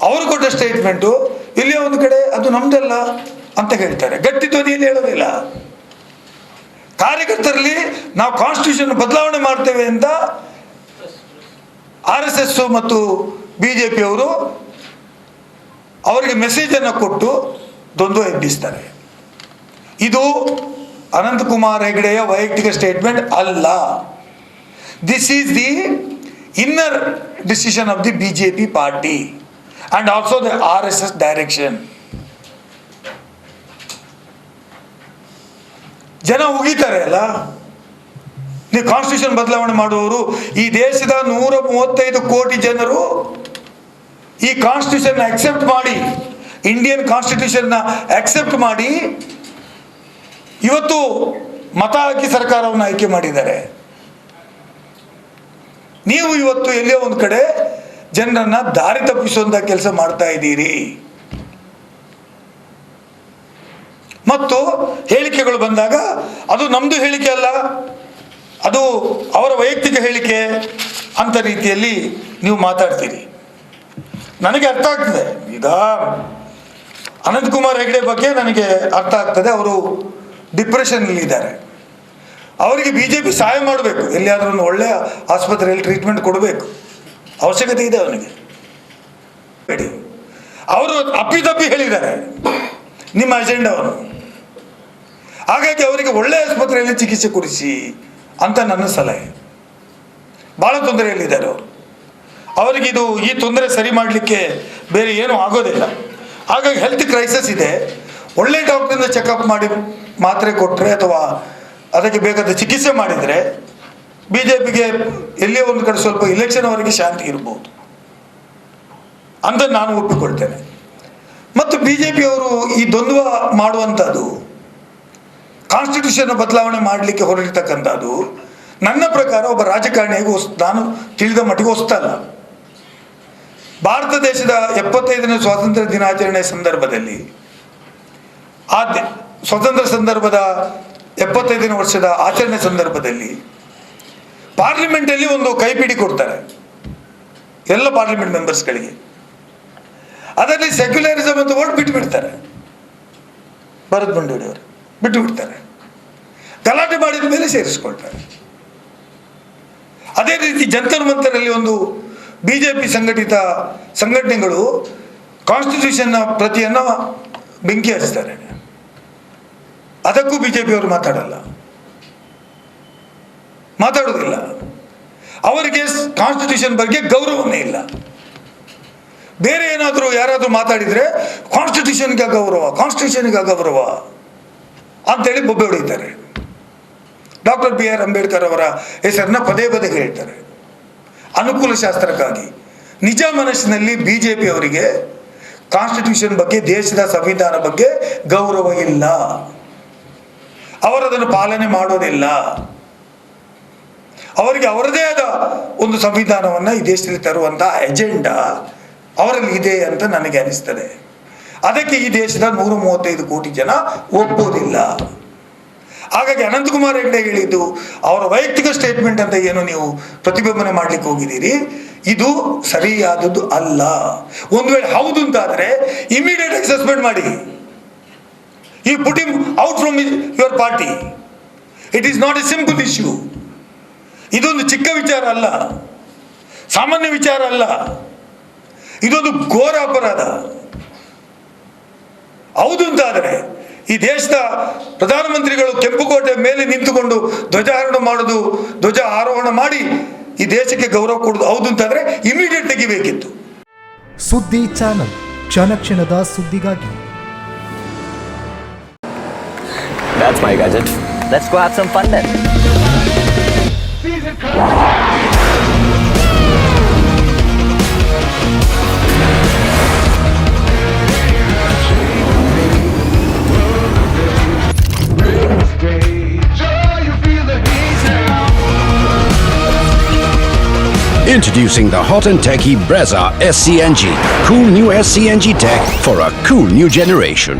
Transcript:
ಅವರು ಕೊಟ್ಟ ಸ್ಟೇಟ್ಮೆಂಟು ಇಲ್ಲಿ ಒಂದು ಕಡೆ ಅದು ನಮ್ದಲ್ಲ ಅಂತ ಹೇಳ್ತಾರೆ, ಗಟ್ಟಿ ಧ್ವನಿಯಲ್ಲಿ ಹೇಳೋದಿಲ್ಲ. ಕಾರ್ಯಕರ್ತರಲ್ಲಿ ನಾವು ಕಾನ್ಸ್ಟಿಟ್ಯೂಷನ್ ಬದಲಾವಣೆ ಮಾಡ್ತೇವೆ ಅಂತ RSS ಮತ್ತು BJP ಅವರು ಅವರಿಗೆ ಮೆಸೇಜನ್ನು ಕೊಟ್ಟು ದ್ವಂದ್ವ ಎಬ್ಬಿಸ್ತಾರೆ. ಇದು ಅನಂತಕುಮಾರ್ ಹೆಗಡೆಯ ವೈಯಕ್ತಿಕ ಸ್ಟೇಟ್ಮೆಂಟ್ ಅಲ್ಲ. This is the inner decision of the BJP party and also the RSS direction. ಜನ ಉಗಿತಾರೆ ಅಲ್ಲ, ನೀವು ಕಾನ್ಸ್ಟಿಟ್ಯೂಷನ್ ಬದಲಾವಣೆ ಮಾಡುವವರು, ಈ ದೇಶದ 135 ಕೋಟಿ ಜನರು ಈ ಕಾನ್ಸ್ಟಿಟ್ಯೂಷನ್ ಅಕ್ಸೆಪ್ಟ್ ಮಾಡಿ, ಇಂಡಿಯನ್ ಕಾನ್ಸ್ಟಿಟ್ಯೂಷನ್ ಅಕ್ಸೆಪ್ಟ್ ಮಾಡಿ ಇವತ್ತು ಮತ ಹಾಕಿ ಸರ್ಕಾರವನ್ನು ಆಯ್ಕೆ ಮಾಡಿದ್ದಾರೆ. ನೀವು ಇವತ್ತು ಎಲ್ಲೋ ಒಂದು ಕಡೆ ಜನರನ್ನ ದಾರಿ ತಪ್ಪಿಸುವಂತ ಕೆಲಸ ಮಾಡ್ತಾ ಇದ್ದೀರಿ. ಮತ್ತು ಹೇಳಿಕೆಗಳು ಬಂದಾಗ ಅದು ನಮ್ದು ಹೇಳಿಕೆ ಅಲ್ಲ, ಅದು ಅವರ ವೈಯಕ್ತಿಕ ಹೇಳಿಕೆ ಅಂತ ರೀತಿಯಲ್ಲಿ ನೀವು ಮಾತಾಡ್ತೀರಿ. ನನಗೆ ಅರ್ಥ ಆಗ್ತದೆ, ಈಗ ಅನಂತಕುಮಾರ್ ಹೆಗಡೆ ಬಗ್ಗೆ ನನಗೆ ಅರ್ಥ ಆಗ್ತದೆ. ಅವರು ಡಿಪ್ರೆಷನ್ನಲ್ಲಿ ಇದ್ದಾರೆ. ಅವರಿಗೆ BJP ಸಹಾಯ ಮಾಡಬೇಕು, ಎಲ್ಲಿಯಾದ್ರೂ ಒಂದು ಒಳ್ಳೆಯ ಆಸ್ಪತ್ರೆಯಲ್ಲಿ ಟ್ರೀಟ್ಮೆಂಟ್ ಕೊಡಬೇಕು, ಅವಶ್ಯಕತೆ ಇದೆ ಅವನಿಗೆ. ಬೇಡಿ, ಅವರು ಅಪ್ಪಿತಪ್ಪಿ ಹೇಳಿದ್ದಾರೆ ನಿಮ್ಮ ಅಜೆಂಡಾವನ್ನು. ಹಾಗಾಗಿ ಅವರಿಗೆ ಒಳ್ಳೆಯ ಆಸ್ಪತ್ರೆಯಲ್ಲಿ ಚಿಕಿತ್ಸೆ ಕೊಡಿಸಿ ಅಂತ ನನ್ನ ಸಲಹೆ. ಭಾಳ ತೊಂದರೆಯಲ್ಲಿದ್ದಾರೆ ಅವರು. ಅವರಿಗೆ ಈ ತೊಂದರೆ ಸರಿ ಮಾಡಲಿಕ್ಕೆ ಬೇರೆ ಏನೂ ಆಗೋದಿಲ್ಲ. ಹಾಗಾಗಿ ಹೆಲ್ತ್ ಕ್ರೈಸಿಸ್ ಇದೆ. ಒಳ್ಳೆ ಡಾಕ್ಟ್ರಿಂದ ಚೆಕಪ್ ಮಾಡಿ ಮಾತ್ರೆ ಕೊಟ್ಟರೆ ಅಥವಾ ಅದಕ್ಕೆ ಬೇಕಾದ ಚಿಕಿತ್ಸೆ ಮಾಡಿದರೆ BJPಗೆ ಎಲ್ಲಿಯೋ ಒಂದು ಕಡೆ ಸ್ವಲ್ಪ ಇಲೆಕ್ಷನ್ವರೆಗೆ ಶಾಂತಿ ಇರ್ಬೋದು ಅಂತ ನಾನು ಒಪ್ಪಿಕೊಳ್ತೇನೆ. ಮತ್ತು BJP ಅವರು ಈ ದ್ವಂದ್ವ ಮಾಡುವಂಥದ್ದು, ಕಾನ್ಸ್ಟಿಟ್ಯೂಷನ್ ಬದಲಾವಣೆ ಮಾಡಲಿಕ್ಕೆ ಹೊರಟಿರ್ತಕ್ಕಂಥದ್ದು ನನ್ನ ಪ್ರಕಾರ ಒಬ್ಬ ರಾಜಕಾರಣಿಯಾಗಿ ನಾನು ತಿಳಿದ ಮಟ್ಟಿಗೆ ಹೊಸ್ತಲ್ಲ. ಭಾರತ ದೇಶದ 75ನೇ ಸ್ವಾತಂತ್ರ್ಯ ದಿನಾಚರಣೆ ಸಂದರ್ಭದಲ್ಲಿ, ಆ ಸ್ವತಂತ್ರ ಸಂದರ್ಭದ 75ನೇ ವರ್ಷದ ಆಚರಣೆ ಸಂದರ್ಭದಲ್ಲಿ ಪಾರ್ಲಿಮೆಂಟಲ್ಲಿ ಒಂದು ಕೈಪಿಡಿ ಕೊಡ್ತಾರೆ ಎಲ್ಲ ಪಾರ್ಲಿಮೆಂಟ್ ಮೆಂಬರ್ಸ್ಗಳಿಗೆ. ಅದರಲ್ಲಿ ಸೆಕ್ಯುಲರಿಸಮ್ ಅಂತ ವರ್ಡ್ ಬಿಟ್ಟು ಬಿಡ್ತಾರೆ. ಭರತ್ ಬಂಡೂರಿ ಅವರು ಬಿಟ್ಟು ಬಿಡ್ತಾರೆ. ಗಲಾಟೆ ಮಾಡಿದ ಮೇಲೆ ಸೇರಿಸ್ಕೊಳ್ತಾರೆ. ಅದೇ ರೀತಿ ಜಂತರ್ ಮಂತರಲ್ಲಿ ಒಂದು BJP ಸಂಘಟಿತ ಸಂಘಟನೆಗಳು ಕಾನ್ಸ್ಟಿಟ್ಯೂಷನ್ನ ಪ್ರತಿಯನ್ನು ಬೆಂಕಿ ಹಚ್ತಾರೆ. ಅದಕ್ಕೂ BJP ಅವರು ಮಾತಾಡೋದಿಲ್ಲ. ಅವರಿಗೆ ಕಾನ್ಸ್ಟಿಟ್ಯೂಷನ್ ಬಗ್ಗೆ ಗೌರವನೇ ಇಲ್ಲ. ಬೇರೆ ಏನಾದರೂ ಯಾರಾದರೂ ಮಾತಾಡಿದರೆ ಕಾನ್ಸ್ಟಿಟ್ಯೂಷನ್ಗೆ ಅಗೌರವ ಅಂತೇಳಿ ಬೊಬ್ಬೆ ಹೊಡಿತಾರೆ. ಡಾಕ್ಟರ್ BR ಅಂಬೇಡ್ಕರ್ ಅವರ ಹೆಸರನ್ನ ಪದೇ ಪದೇ ಹೇಳ್ತಾರೆ ಅನುಕೂಲ ಶಾಸ್ತ್ರಕ್ಕಾಗಿ. ನಿಜ ಮನಸ್ಸಿನಲ್ಲಿ BJP ಅವರಿಗೆ ಕಾನ್ಸ್ಟಿಟ್ಯೂಷನ್ ಬಗ್ಗೆ, ದೇಶದ ಸಂವಿಧಾನ ಬಗ್ಗೆ ಗೌರವ ಇಲ್ಲ. ಅವರದನ್ನು ಪಾಲನೆ ಮಾಡೋದಿಲ್ಲ. ಅವರಿಗೆ ಅವರದೇ ಆದ ಒಂದು ಸಂವಿಧಾನವನ್ನು ಈ ದೇಶದಲ್ಲಿ ತರುವಂಥ ಅಜೆಂಡಾ ಅವರಲ್ಲಿ ಇದೆ ಅಂತ ನನಗೆ ಅನಿಸ್ತದೆ. ಅದಕ್ಕೆ ಈ ದೇಶದ 135 ಕೋಟಿ ಜನ ಒಪ್ಪೋದಿಲ್ಲ. ಹಾಗಾಗಿ ಅನಂತಕುಮಾರ್ ಹೆಗಡೆ ಹೇಳಿದ್ದು ಅವರ ವೈಯಕ್ತಿಕ ಸ್ಟೇಟ್ಮೆಂಟ್ ಅಂತ ಏನು ನೀವು ಪ್ರತಿಬಿಂಬನೆ ಮಾಡಲಿಕ್ಕೆ ಹೋಗಿದ್ದೀರಿ, ಇದು ಸರಿಯಾದದ್ದು ಅಲ್ಲ. ಒಂದು ವೇಳೆ ಹೌದು ಅಂತಾದರೆ ಇಮಿಡಿಯೇಟ್ ಆಗಿ ಸಸ್ಪೆಂಡ್ ಮಾಡಿ. You put him out from your party. It is not a simple issue. ಇದೊಂದು ಚಿಕ್ಕ ವಿಚಾರ ಅಲ್ಲ, ಸಾಮಾನ್ಯ ವಿಚಾರ ಅಲ್ಲ, ಇದೊಂದು ಘೋರ ಅಪರಾಧ. ಹೌದು ಅಂತಾದರೆ ಈ ದೇಶದ ಪ್ರಧಾನಮಂತ್ರಿಗಳು ಕೆಂಪುಕೋಟೆ ಮೇಲೆ ನಿಂತುಕೊಂಡು ಧ್ವಜ ಆರೋಹಣ ಮಾಡಿ ಈ ದೇಶಕ್ಕೆ ಗೌರವ ಕೊಡೋದು ಹೌದು ಅಂತಾದರೆ ಇಮಿಡಿಯೇಟ್ ತೆಗಿಬೇಕಿತ್ತು. ಸುದ್ದಿ ಚಾನಲ್, ಕ್ಷಣ ಕ್ಷಣದ ಸುದ್ದಿಗಾಗಿ. That's my gadget. Let's go have some fun then. Introducing the hot and techy Brezza SCNG. Cool new SCNG tech for a cool new generation.